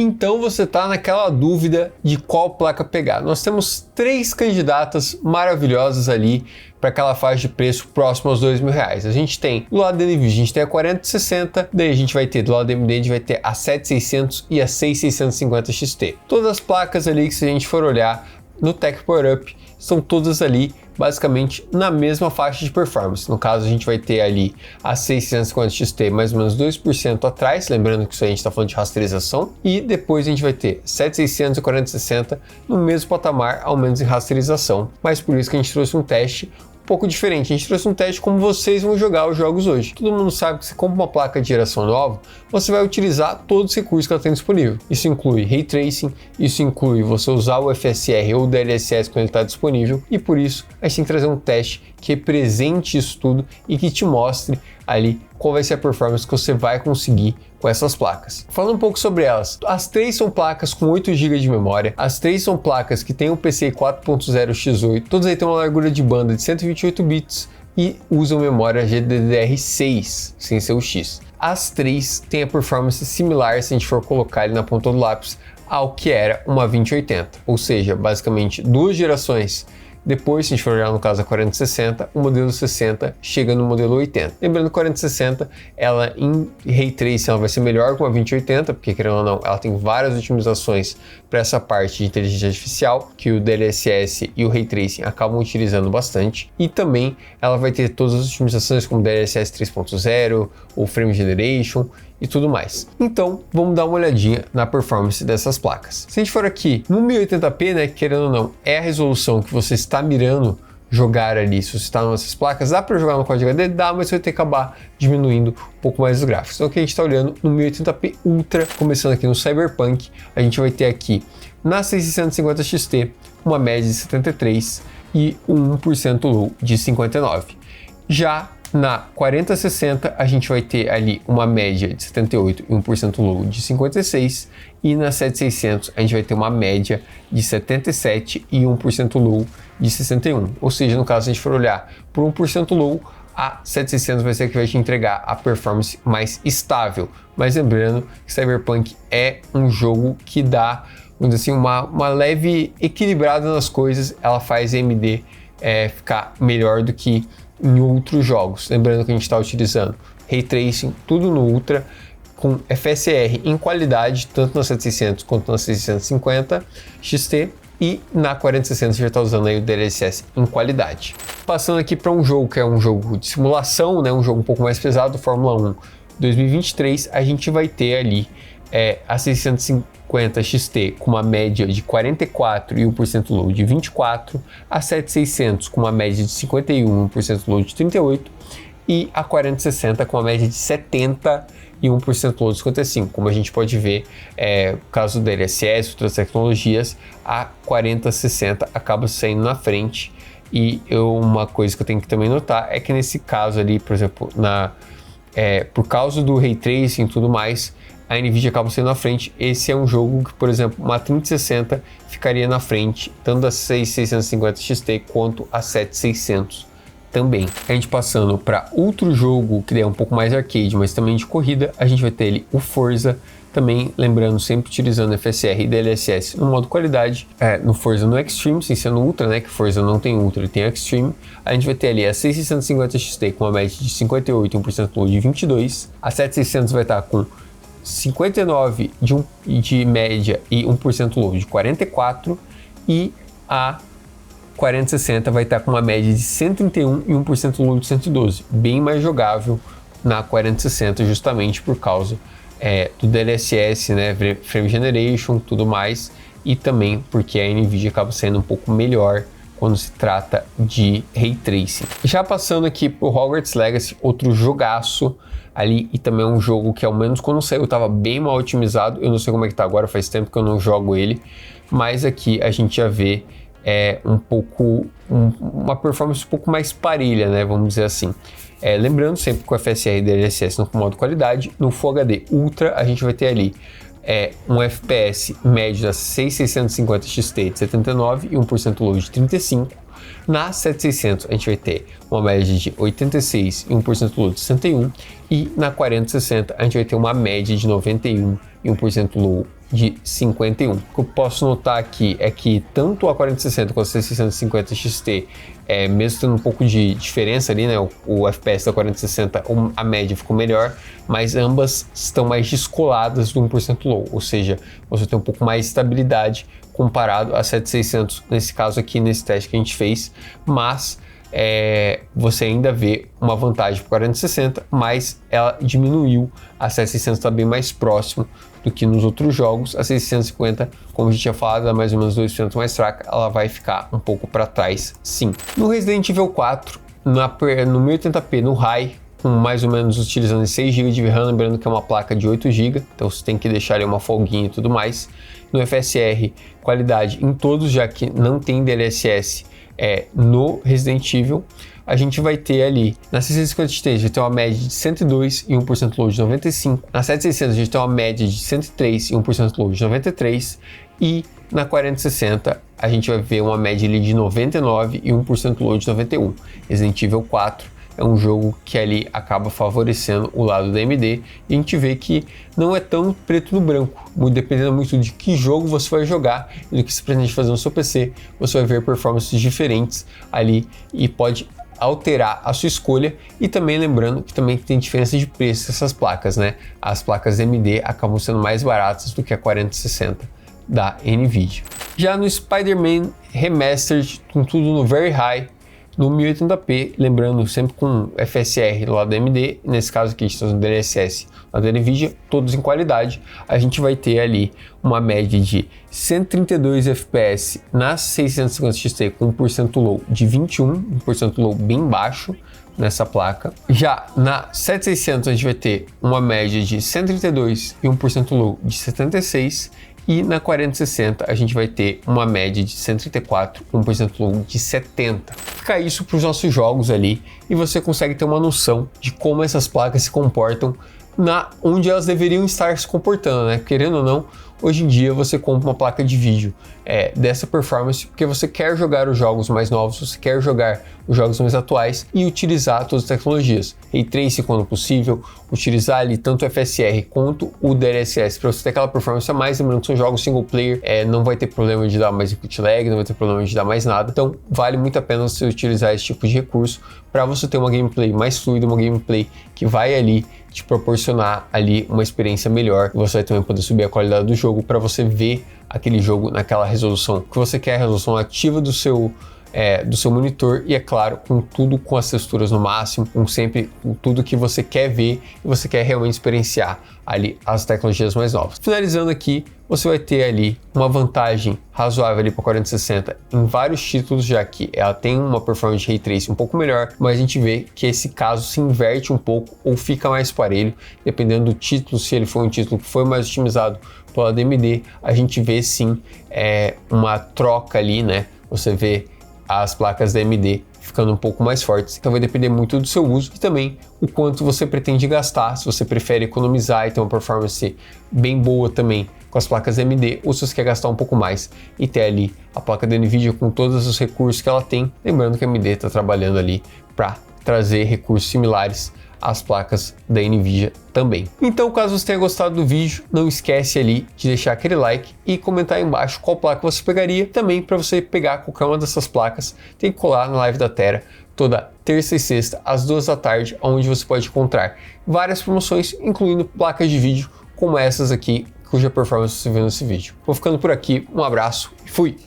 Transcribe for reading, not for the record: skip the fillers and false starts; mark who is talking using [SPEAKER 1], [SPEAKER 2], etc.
[SPEAKER 1] Então você está naquela dúvida de qual placa pegar. Nós temos 3 candidatas maravilhosas ali para aquela faixa de preço próximo aos R$2.000. A gente tem do lado da NVIDIA, a gente tem a 4060, daí a gente vai ter do lado da AMD, a gente vai ter a 7600 e a 6650 XT. Todas as placas ali que se a gente for olhar no Tech Power Up, são todas ali basicamente na mesma faixa de performance. No caso, a gente vai ter ali a 650 XT mais ou menos 2% atrás, lembrando que isso aí a gente está falando de rasterização, e depois a gente vai ter 7600 e 4060 no mesmo patamar, ao menos em rasterização, mas por isso que a gente trouxe um teste um pouco diferente. A gente trouxe um teste como vocês vão jogar os jogos hoje. Todo mundo sabe que se compra uma placa de geração nova, você vai utilizar todos os recursos que ela tem disponível. Isso inclui Ray Tracing, isso inclui você usar o FSR ou o DLSS quando ele está disponível, e por isso a gente tem que trazer um teste que represente isso tudo e que te mostre ali qual vai ser a performance que você vai conseguir com essas placas. Falando um pouco sobre elas, as 3 são placas com 8 GB de memória, as 3 são placas que têm um PCI 4.0 X8, todas aí têm uma largura de banda de 128 bits e usam memória GDDR6 sem ser o X. As 3 têm a performance similar, se a gente for colocar ele na ponta do lápis, ao que era uma 2080, ou seja, basicamente 2 gerações depois, se a gente for olhar no caso a 4060, o modelo 60 chega no modelo 80. Lembrando que a 4060, ela em Ray Tracing ela vai ser melhor que uma 2080, porque querendo ou não, ela tem várias otimizações para essa parte de inteligência artificial, que o DLSS e o Ray Tracing acabam utilizando bastante. E também ela vai ter todas as otimizações como DLSS 3.0, o Frame Generation e tudo mais. Então, vamos dar uma olhadinha na performance dessas placas. Se a gente for aqui no 1080p, né, querendo ou não, é a resolução que você está mirando jogar ali. Se você está nessas placas, dá para jogar no Quad HD? Dá, mas você vai ter que acabar diminuindo um pouco mais os gráficos. Então aqui a gente está olhando no 1080p Ultra, começando aqui no Cyberpunk, a gente vai ter aqui na 6650 XT uma média de 73 e um 1% low de 59. Já na 4060 a gente vai ter ali uma média de 78 e 1% low de 56, e na 7600 a gente vai ter uma média de 77 e 1% low de 61. Ou seja, no caso, se a gente for olhar por 1% low, a 7600 vai ser a que vai te entregar a performance mais estável. Mas lembrando que Cyberpunk é um jogo que dá, vamos dizer assim, uma leve equilibrada nas coisas, ela faz a AMD ficar melhor do que em outros jogos. Lembrando que a gente está utilizando Ray Tracing, tudo no Ultra, com FSR em qualidade, tanto na 7600 quanto na 650 XT, e na 4060 já está usando aí o DLSS em qualidade. Passando aqui para um jogo que é um jogo de simulação, né, um jogo um pouco mais pesado, Fórmula 1 2023, a gente vai ter ali a 650 XT com uma média de 44 e 1% low de 24, a 7600 com uma média de 51 e 1% low de 38, e a 4060 com uma média de 70 e 1% low de 55. Como a gente pode ver, no caso do DLSS, outras tecnologias, a 4060 acaba saindo na frente. E uma coisa que eu tenho que também notar é que nesse caso ali, por exemplo, por causa do Ray Tracing e tudo mais, a NVIDIA acaba sendo na frente. Esse é um jogo que, por exemplo, uma 3060 ficaria na frente, tanto a 6650 XT quanto a 7600 também. A gente passando para outro jogo que é um pouco mais arcade, mas também de corrida, a gente vai ter ali o Forza, também lembrando, sempre utilizando FSR e DLSS no modo qualidade, no Forza no Extreme, sem ser no Ultra, né, que Forza não tem Ultra, ele tem Extreme. A gente vai ter ali a 6650 XT com uma média de 58 e 1% low de 22, a 7600 vai estar com 59 de média e 1% low de 44, e a 4060 vai estar com uma média de 131 e 1% low de 112, bem mais jogável na 4060 justamente por causa do DLSS, né, Frame Generation, tudo mais, e também porque a NVIDIA acaba sendo um pouco melhor quando se trata de Ray Tracing. Já passando aqui para o Hogwarts Legacy, outro jogaço ali, e também um jogo que ao menos quando saiu estava bem mal otimizado. Eu não sei como é que tá agora, faz tempo que eu não jogo ele, mas aqui a gente já vê uma performance um pouco mais parelha, né, vamos dizer assim. Lembrando sempre com o FSR e DLSS no modo qualidade, no Full HD Ultra a gente vai ter ali um FPS médio da 6650 XT de 79 e 1% low de 35. Na 7600 a gente vai ter uma média de 86 e 1% low de 61, e na 4060 a gente vai ter uma média de 91 e 1% low de 51. O que eu posso notar aqui é que tanto a 4060 quanto a 650 XT, mesmo tendo um pouco de diferença ali, né, o FPS da 4060, a média ficou melhor, mas ambas estão mais descoladas do 1% low, ou seja, você tem um pouco mais de estabilidade comparado a 7600, nesse caso aqui, nesse teste que a gente fez, mas você ainda vê uma vantagem para 4060, mas ela diminuiu. A 7600 está bem mais próximo do que nos outros jogos. A 650, como a gente tinha falado, é mais ou menos 2% mais fraca, ela vai ficar um pouco para trás, sim. No Resident Evil 4, no 1080p no High, com mais ou menos utilizando 6 GB de RAM, lembrando que é uma placa de 8 GB, então você tem que deixar ali uma folguinha e tudo mais. No FSR, qualidade em todos, já que não tem DLSS no Resident Evil, a gente vai ter ali na 650 XT, a gente tem uma média de 102 e 1% low de 95, na 7600 a gente tem uma média de 103 e 1% low de 93, e na 4060 a gente vai ver uma média ali de 99 e 1% low de 91. Resident Evil 4 é um jogo que ali acaba favorecendo o lado da AMD, e a gente vê que não é tão preto no branco, dependendo muito de que jogo você vai jogar e do que você pretende fazer no seu PC, você vai ver performances diferentes ali e pode alterar a sua escolha. E também lembrando que também tem diferença de preço essas placas, né? As placas AMD acabam sendo mais baratas do que a 4060 da NVIDIA. Já no Spider-Man Remastered, com tudo no Very High, no 1080p, lembrando sempre com FSR do lado da AMD, nesse caso aqui estamos no DLSS lá da NVIDIA, todos em qualidade, a gente vai ter ali uma média de 132 FPS na 650 XT com 1% low de 21, 1% low bem baixo nessa placa. Já na 7600 a gente vai ter uma média de 132 e 1% low de 76, e na 4060 a gente vai ter uma média de 134, 1% low de 70. Fica isso para os nossos jogos ali, e você consegue ter uma noção de como essas placas se comportam onde elas deveriam estar se comportando, né? Querendo ou não, hoje em dia você compra uma placa de vídeo dessa performance porque você quer jogar os jogos mais novos, você quer jogar os jogos mais atuais e utilizar todas as tecnologias. Ray Tracing quando possível, utilizar ali tanto o FSR quanto o DLSS para você ter aquela performance a mais, lembrando que são jogos single player, não vai ter problema de dar mais input lag, não vai ter problema de dar mais nada, então vale muito a pena você utilizar esse tipo de recurso para você ter uma gameplay mais fluida, uma gameplay que vai ali te proporcionar ali uma experiência melhor. Você vai também poder subir a qualidade do jogo para você ver aquele jogo naquela resolução que você quer, a resolução ativa do seu monitor, e é claro, com as texturas no máximo, com tudo que você quer ver e você quer realmente experienciar ali as tecnologias mais novas. Finalizando aqui, você vai ter ali uma vantagem razoável ali para 4060 em vários títulos, já que ela tem uma performance de Ray Tracing um pouco melhor, mas a gente vê que esse caso se inverte um pouco ou fica mais parelho, dependendo do título. Se ele for um título que foi mais otimizado pela AMD, a gente vê sim uma troca ali, né? Você vê as placas da AMD ficando um pouco mais fortes, então vai depender muito do seu uso e também o quanto você pretende gastar, se você prefere economizar e ter uma performance bem boa também com as placas da AMD, ou se você quer gastar um pouco mais e ter ali a placa da NVIDIA com todos os recursos que ela tem, lembrando que a AMD está trabalhando ali para trazer recursos similares às placas da NVIDIA também. Então, caso você tenha gostado do vídeo, não esquece ali de deixar aquele like e comentar aí embaixo qual placa você pegaria. Também, para você pegar qualquer uma dessas placas, tem que colar na live da Tera toda terça e sexta às 2 da tarde, onde você pode encontrar várias promoções, incluindo placas de vídeo como essas aqui, cuja performance você vê nesse vídeo. Vou ficando por aqui, um abraço e fui!